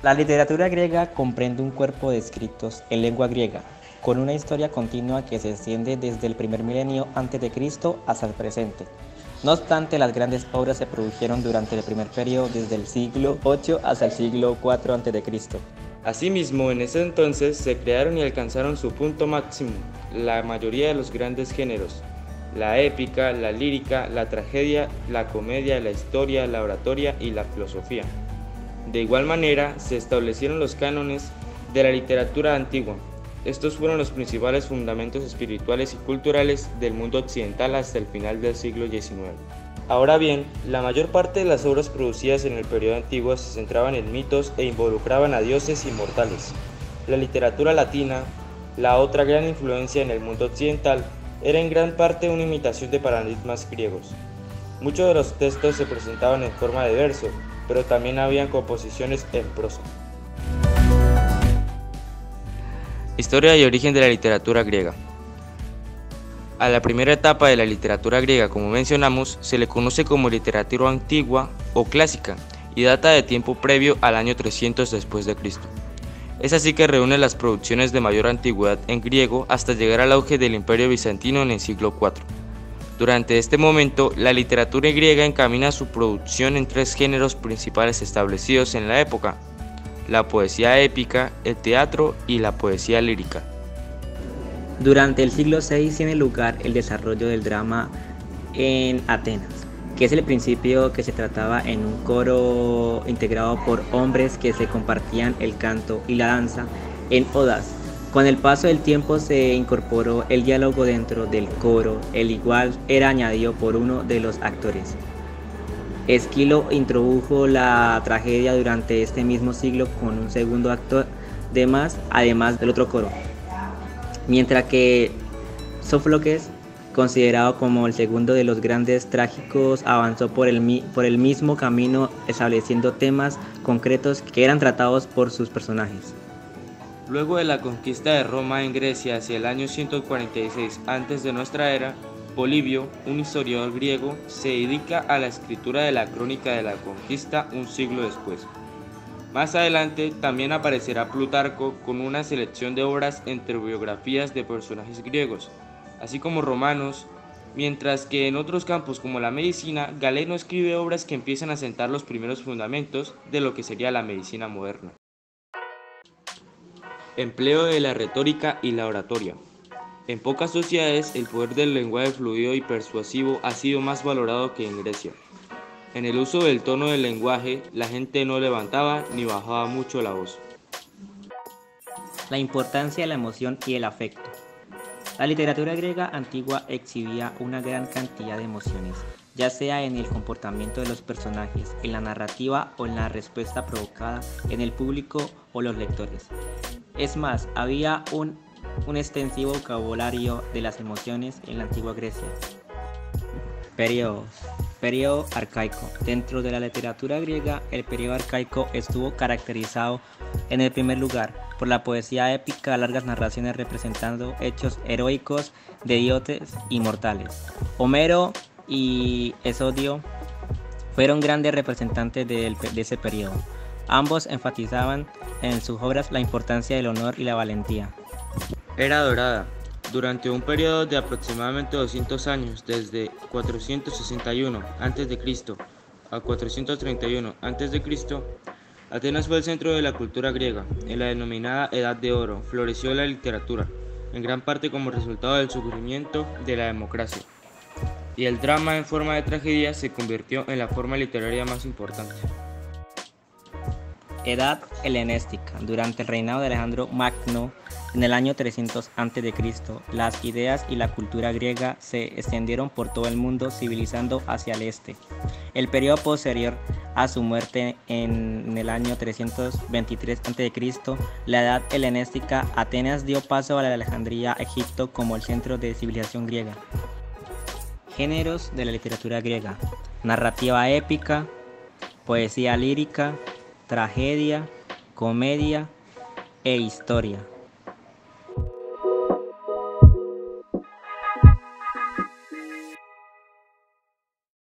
La literatura griega comprende un cuerpo de escritos en lengua griega, con una historia continua que se extiende desde el primer milenio antes de Cristo hasta el presente. No obstante, las grandes obras se produjeron durante el primer periodo desde el siglo VIII hasta el siglo IV a.C. Asimismo, en ese entonces se crearon y alcanzaron su punto máximo la mayoría de los grandes géneros: la épica, la lírica, la tragedia, la comedia, la historia, la oratoria y la filosofía. De igual manera, se establecieron los cánones de la literatura antigua. Estos fueron los principales fundamentos espirituales y culturales del mundo occidental hasta el final del siglo XIX. Ahora bien, la mayor parte de las obras producidas en el periodo antiguo se centraban en mitos e involucraban a dioses inmortales. La literatura latina, la otra gran influencia en el mundo occidental, era en gran parte una imitación de paradigmas griegos. Muchos de los textos se presentaban en forma de verso, pero también habían composiciones en prosa. Historia y origen de la literatura griega. A la primera etapa de la literatura griega, como mencionamos, se le conoce como literatura antigua o clásica y data de tiempo previo al año 300 después de Cristo. Es así que reúne las producciones de mayor antigüedad en griego hasta llegar al auge del Imperio Bizantino en el siglo IV. Durante este momento, la literatura griega encamina su producción en tres géneros principales establecidos en la época: la poesía épica, el teatro y la poesía lírica. Durante el siglo VI tiene lugar el desarrollo del drama en Atenas, que es el principio que se trataba en un coro integrado por hombres que se compartían el canto y la danza en odas. Con el paso del tiempo se incorporó el diálogo dentro del coro, el igual era añadido por uno de los actores. Esquilo introdujo la tragedia durante este mismo siglo con un segundo actor de más, además del otro coro. Mientras que Sófocles, considerado como el segundo de los grandes trágicos, avanzó por el mismo camino estableciendo temas concretos que eran tratados por sus personajes. Luego de la conquista de Roma en Grecia hacia el año 146 antes de nuestra era, Polibio, un historiador griego, se dedica a la escritura de la crónica de la conquista un siglo después. Más adelante también aparecerá Plutarco con una selección de obras entre biografías de personajes griegos, así como romanos, mientras que en otros campos como la medicina, Galeno escribe obras que empiezan a sentar los primeros fundamentos de lo que sería la medicina moderna. Empleo de la retórica y la oratoria. En pocas sociedades, el poder del lenguaje fluido y persuasivo ha sido más valorado que en Grecia. En el uso del tono del lenguaje, la gente no levantaba ni bajaba mucho la voz. La importancia de la emoción y el afecto. La literatura griega antigua exhibía una gran cantidad de emociones, ya sea en el comportamiento de los personajes, en la narrativa o en la respuesta provocada en el público o los lectores. Es más, había un extensivo vocabulario de las emociones en la antigua Grecia. Periodos. Periodo arcaico. Dentro de la literatura griega, el periodo arcaico estuvo caracterizado, en el primer lugar, por la poesía épica, largas narraciones representando hechos heroicos de dioses inmortales. Homero y Hesiodo fueron grandes representantes de ese periodo. Ambos enfatizaban en sus obras la importancia del honor y la valentía. Era dorada. Durante un periodo de aproximadamente 200 años, desde 461 a.C. a 431 a.C., Atenas fue el centro de la cultura griega. En la denominada Edad de Oro floreció la literatura, en gran parte como resultado del surgimiento de la democracia. Y el drama en forma de tragedia se convirtió en la forma literaria más importante. Edad helenística. Durante el reinado de Alejandro Magno, en el año 300 a.C., las ideas y la cultura griega se extendieron por todo el mundo, civilizando hacia el este. El periodo posterior a su muerte en el año 323 a.C., la Edad helenística, Atenas dio paso a la Alejandría, Egipto, como el centro de civilización griega. Géneros de la literatura griega: narrativa épica, poesía lírica, tragedia, comedia e historia.